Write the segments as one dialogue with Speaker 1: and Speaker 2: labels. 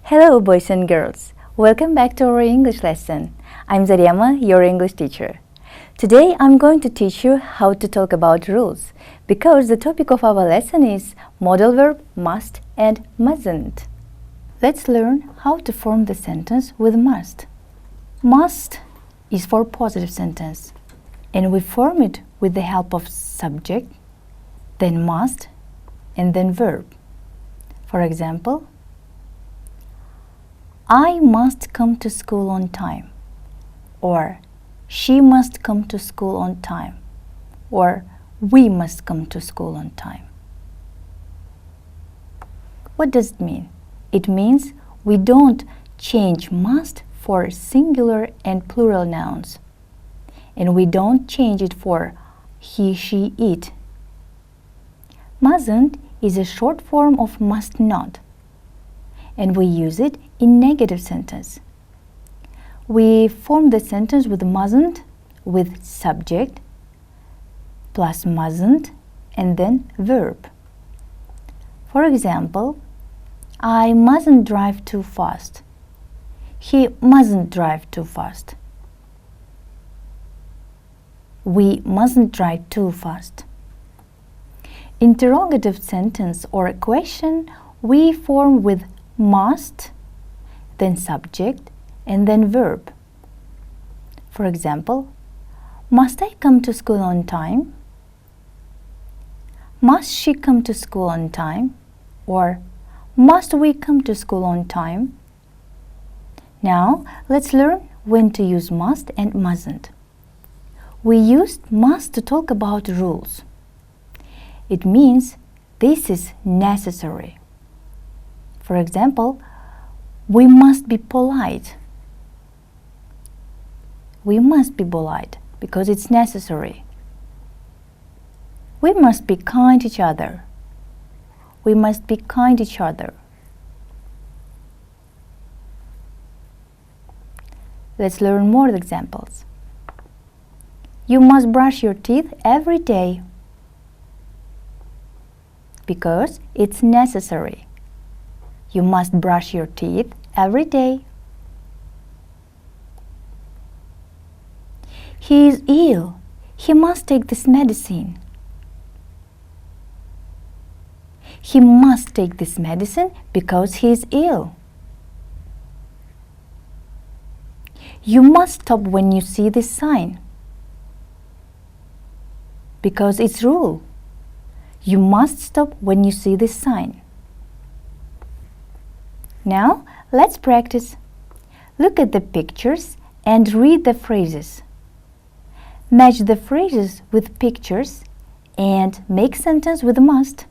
Speaker 1: Hello boys and girls, welcome back to our English lesson. I'm Zaryama, your English teacher. Today I'm going to teach you how to talk about rules because the topic of our lesson is modal verb must and mustn't. Let's learn how to form the sentence with must. Must is for positive sentence and we form it with the help of subject, then must and then verb. For example, I must come to school on time, or she must come to school on time, or we must come to school on time. What does it mean? It means we don't change must for singular and plural nouns, and we don't change it for he, she, it. Mustn't is a short form of must not, and we use it in negative sentence. We form the sentence with mustn't, with subject, plus mustn't, and then verb. For example, I mustn't drive too fast. He mustn't drive too fast. We mustn't drive too fast. Interrogative sentence or a question we form with must, then subject, and then verb. For example, must I come to school on time? Must she come to school on time? Or must we come to school on time? Now, let's learn when to use must and mustn't. We used must to talk about rules. It means this is necessary. For example, we must be polite. We must be polite because it's necessary. We must be kind to each other. We must be kind to each other. Let's learn more examples. You must brush your teeth every day because it's necessary. You must brush your teeth every day. He is ill. He must take this medicine. He must take this medicine because he is ill. You must stop when you see this sign because it's rule. You must stop when you see this sign. Now, let's practice. Look at the pictures and read the phrases. Match the phrases with pictures and make sentence with must.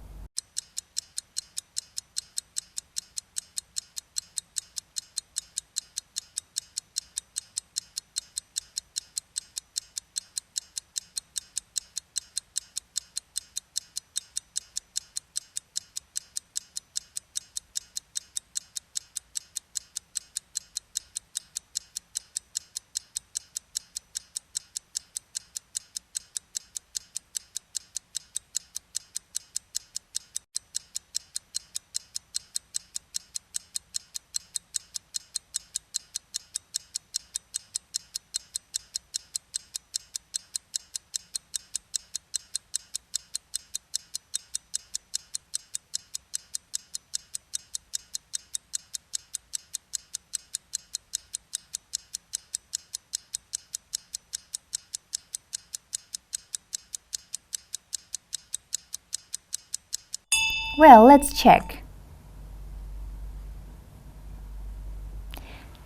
Speaker 1: Well, let's check.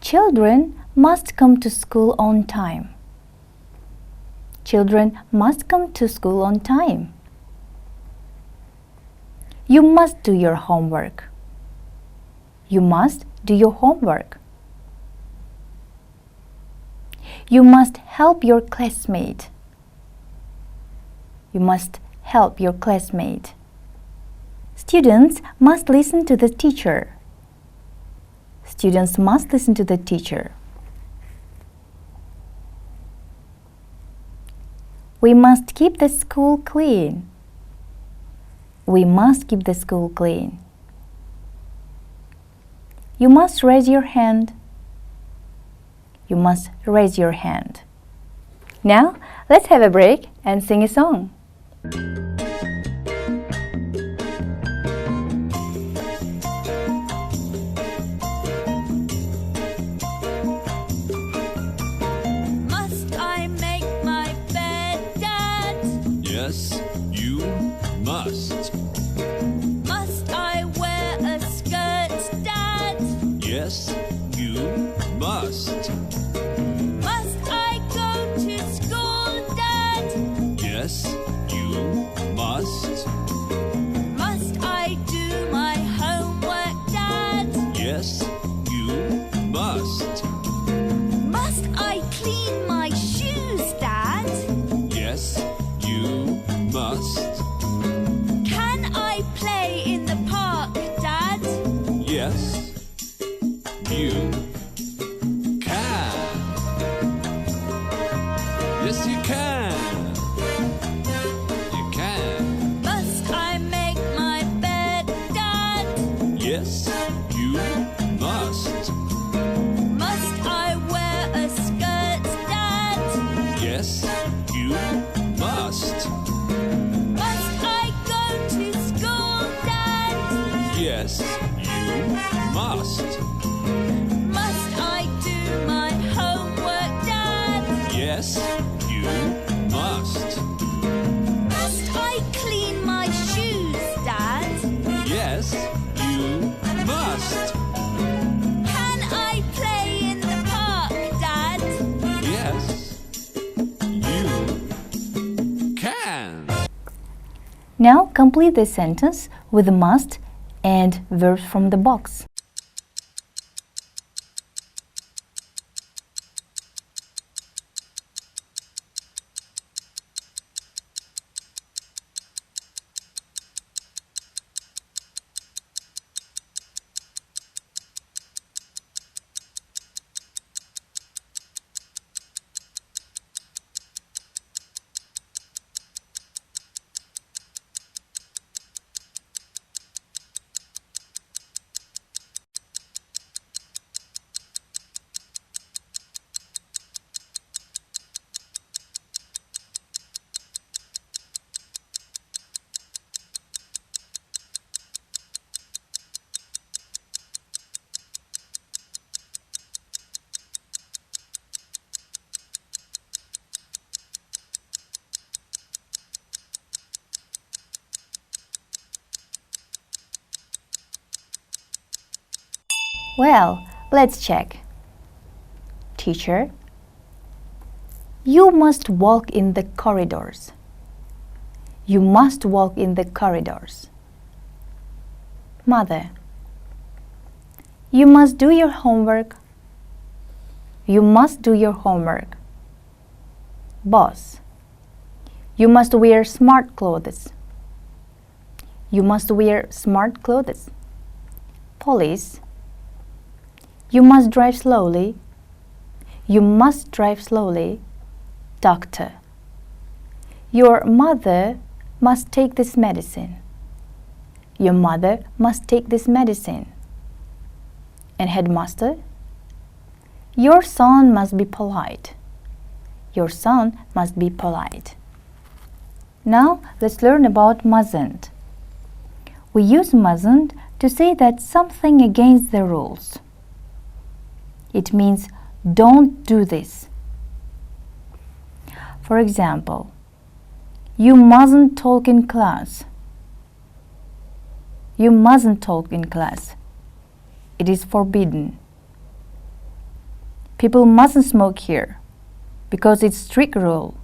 Speaker 1: Children must come to school on time. Children must come to school on time. You must do your homework. You must do your homework. You must help your classmate. You must help your classmate. Students must listen to the teacher. Students must listen to the teacher. We must keep the school clean. We must keep the school clean. You must raise your hand. You must raise your hand. Now, let's have a break and sing a song.
Speaker 2: Must I make my bed, Dad?
Speaker 3: Yes, you must.
Speaker 2: Must I wear a skirt, Dad?
Speaker 3: Yes, you must.
Speaker 2: Must I go to school, Dad?
Speaker 3: Yes, you must.
Speaker 2: Must I do my homework, Dad?
Speaker 3: Yes, you must.
Speaker 2: Must I clean my shoes, Dad?
Speaker 3: Yes, you must.
Speaker 2: Can I play in the park, Dad?
Speaker 3: Yes, you can. Yes, you can. You can.
Speaker 2: Must I make my bed, Dad?
Speaker 3: Yes, you must.
Speaker 2: Must I wear a skirt, Dad?
Speaker 3: Yes, you must.
Speaker 2: Must I go to school, Dad?
Speaker 3: Yes, you must.
Speaker 2: Must I do my homework, Dad?
Speaker 3: Yes, you must.
Speaker 2: Must I clean my shoes, Dad?
Speaker 3: Yes, you must.
Speaker 2: Can I play in the park, Dad?
Speaker 3: Yes, you can.
Speaker 1: Now complete this sentence with must and verbs from the box. Well, let's check. Teacher, you must walk in the corridors. You must walk in the corridors. Mother, you must do your homework. You must do your homework. Boss, you must wear smart clothes. You must wear smart clothes. Police, you must drive slowly. You must drive slowly. Doctor, your mother must take this medicine. Your mother must take this medicine. And headmaster, your son must be polite. Your son must be polite. Now let's learn about mustn't. We use mustn't to say that something against the rules. It means don't do this. For example, you mustn't talk in class. You mustn't talk in class. It is forbidden. People mustn't smoke here because it's strict rule.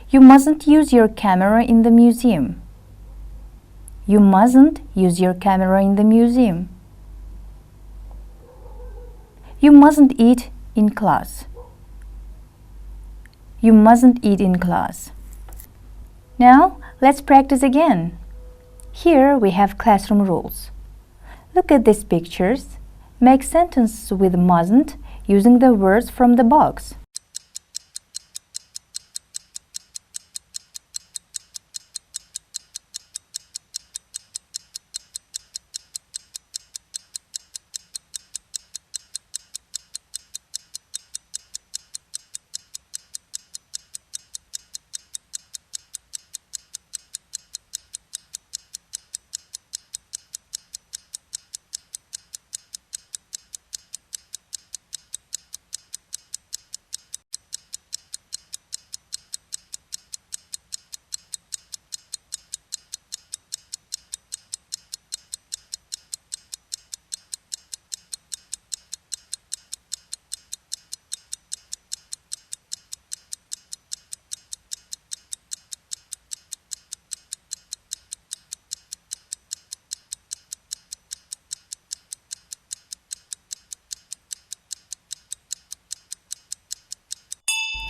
Speaker 1: You mustn't use your camera in the museum. You mustn't use your camera in the museum. You mustn't eat in class. You mustn't eat in class. Now, let's practice again. Here we have classroom rules. Look at these pictures. Make sentences with mustn't using the words from the box.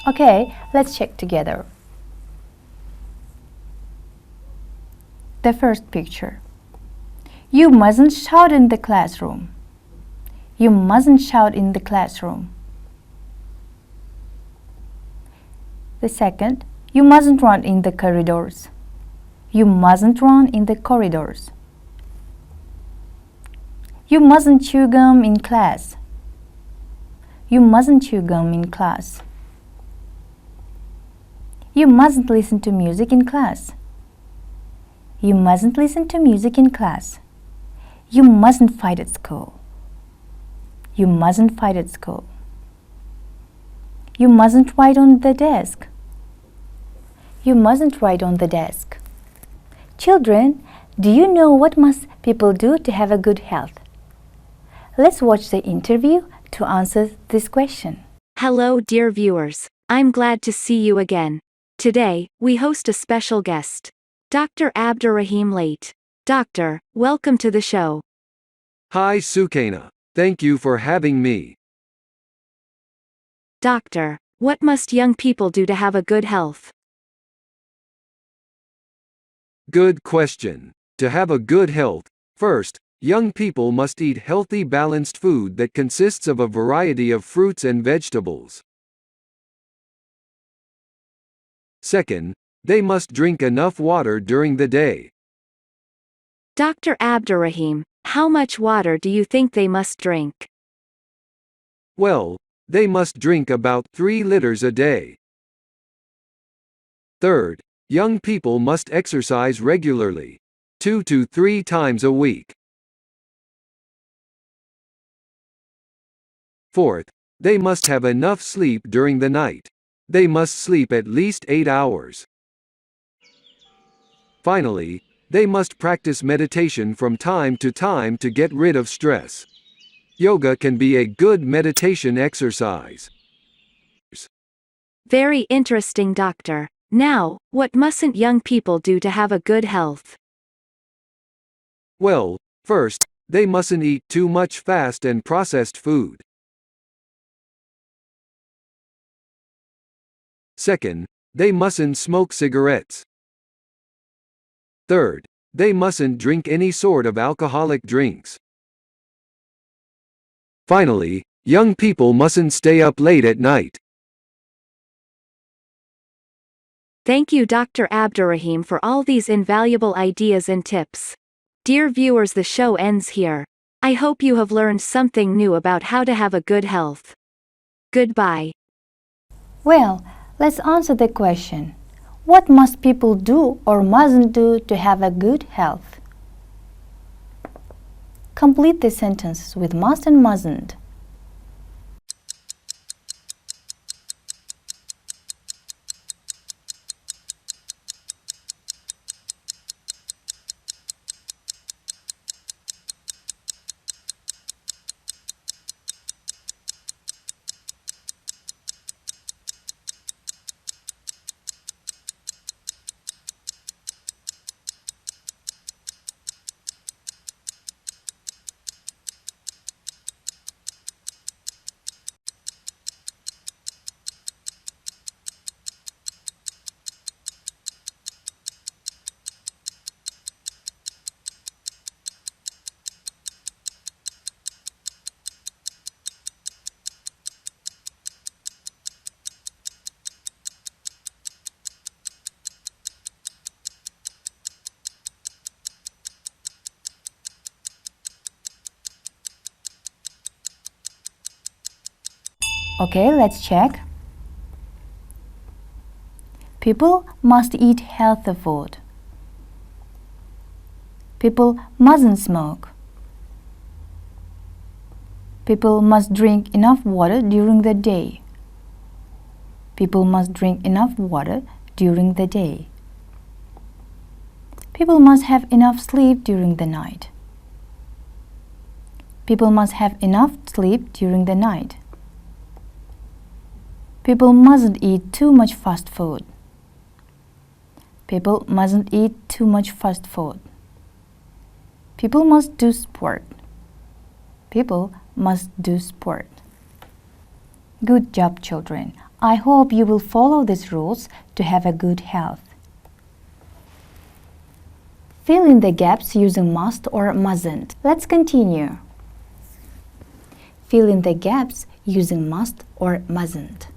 Speaker 1: Okay, let's check together. The first picture. You mustn't shout in the classroom. You mustn't shout in the classroom. The second, you mustn't run in the corridors. You mustn't run in the corridors. You mustn't chew gum in class. You mustn't chew gum in class. You mustn't listen to music in class. You mustn't listen to music in class. You mustn't fight at school. You mustn't fight at school. You mustn't write on the desk. You mustn't write on the desk. Children, do you know what must people do to have a good health? Let's watch the interview to answer this question.
Speaker 4: Hello, dear viewers. I'm glad to see you again. Today, we host a special guest, Dr. Abdurrahim Late. Doctor, welcome to the show.
Speaker 5: Hi Sukaina, thank you for having me.
Speaker 4: Doctor, what must young people do to have a good health?
Speaker 5: Good question. To have a good health, first, young people must eat healthy balanced food that consists of a variety of fruits and vegetables. Second, they must drink enough water during the day.
Speaker 4: Dr. Abdurrahim, how much water do you think they must drink?
Speaker 5: Well, they must drink about 3 liters a day. Third, young people must exercise regularly, 2 to 3 times a week. Fourth, they must have enough sleep during the night. They must sleep at least 8 hours. Finally, they must practice meditation from time to time to get rid of stress. Yoga can be a good meditation exercise.
Speaker 4: Very interesting, doctor. Now, what mustn't young people do to have a good health?
Speaker 5: Well, first, they mustn't eat too much fast and processed food. Second, they mustn't smoke cigarettes. Third, they mustn't drink any sort of alcoholic drinks. Finally, young people mustn't stay up late at night.
Speaker 4: Thank you, Dr. Abdurrahim, for all these invaluable ideas and tips. Dear viewers, the show ends here. I hope you have learned something new about how to have a good health. Goodbye.
Speaker 1: Well, let's answer the question. What must people do or mustn't do to have a good health? Complete the sentences with must and mustn't. Okay, let's check. People must eat healthy food. People mustn't smoke. People must drink enough water during the day. People must drink enough water during the day. People must have enough sleep during the night. People must have enough sleep during the night. People mustn't eat too much fast food. People mustn't eat too much fast food. People must do sport. People must do sport. Good job, children. I hope you will follow these rules to have a good health. Fill in the gaps using must or mustn't. Let's continue. Fill in the gaps using must or mustn't.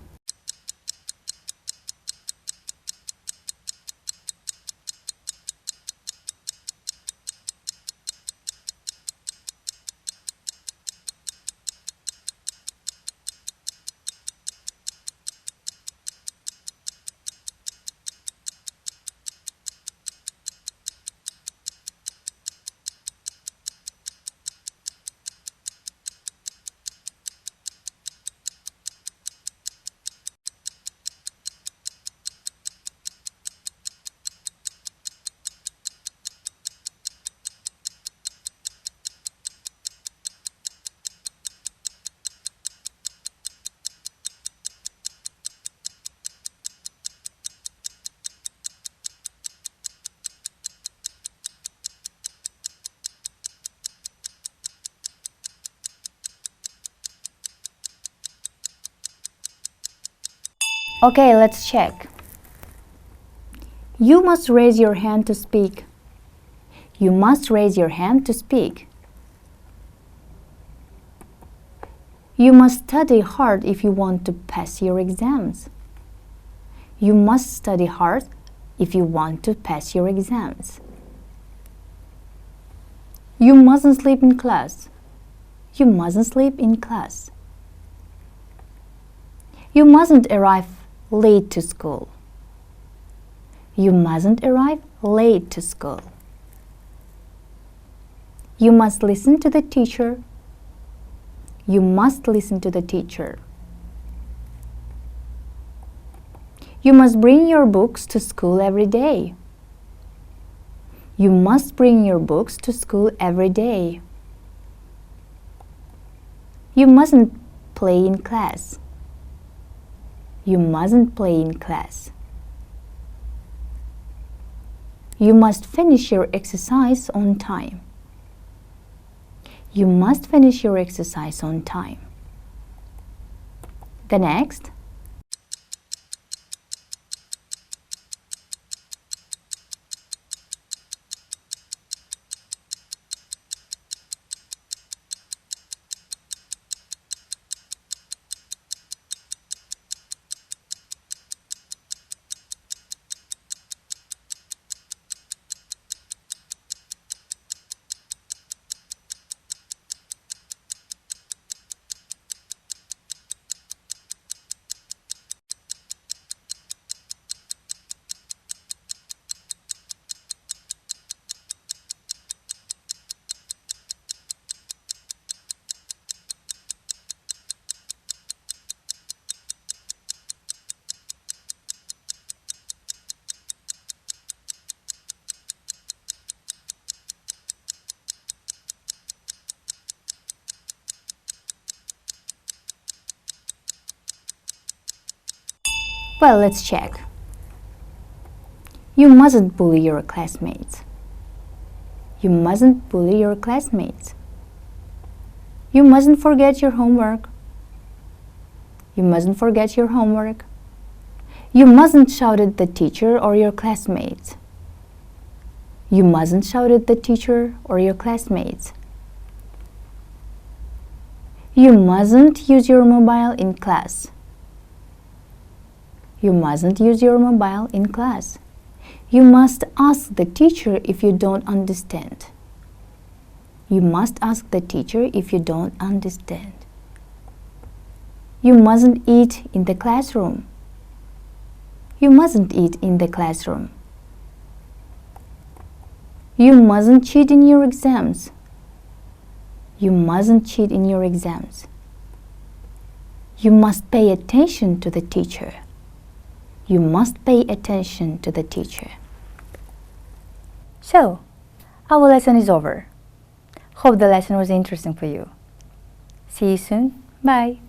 Speaker 1: Okay, let's check. You must raise your hand to speak. You must raise your hand to speak. You must study hard if you want to pass your exams. You must study hard if you want to pass your exams. You mustn't sleep in class. You mustn't sleep in class. You mustn't arrive late to school. You mustn't arrive late to school. You must listen to the teacher. You must listen to the teacher. You must bring your books to school every day. You must bring your books to school every day. You mustn't play in class. You mustn't play in class. You must finish your exercise on time. You must finish your exercise on time. The next. Well, let's check. You mustn't bully your classmates. You mustn't bully your classmates. You mustn't forget your homework. You mustn't forget your homework. You mustn't shout at the teacher or your classmates. You mustn't shout at the teacher or your classmates. You mustn't use your mobile in class. You mustn't use your mobile in class. You must ask the teacher if you don't understand. You must ask the teacher if you don't understand. You mustn't eat in the classroom. You mustn't eat in the classroom. You mustn't cheat in your exams. You mustn't cheat in your exams. You must pay attention to the teacher. You must pay attention to the teacher. So, our lesson is over. Hope the lesson was interesting for you. See you soon. Bye.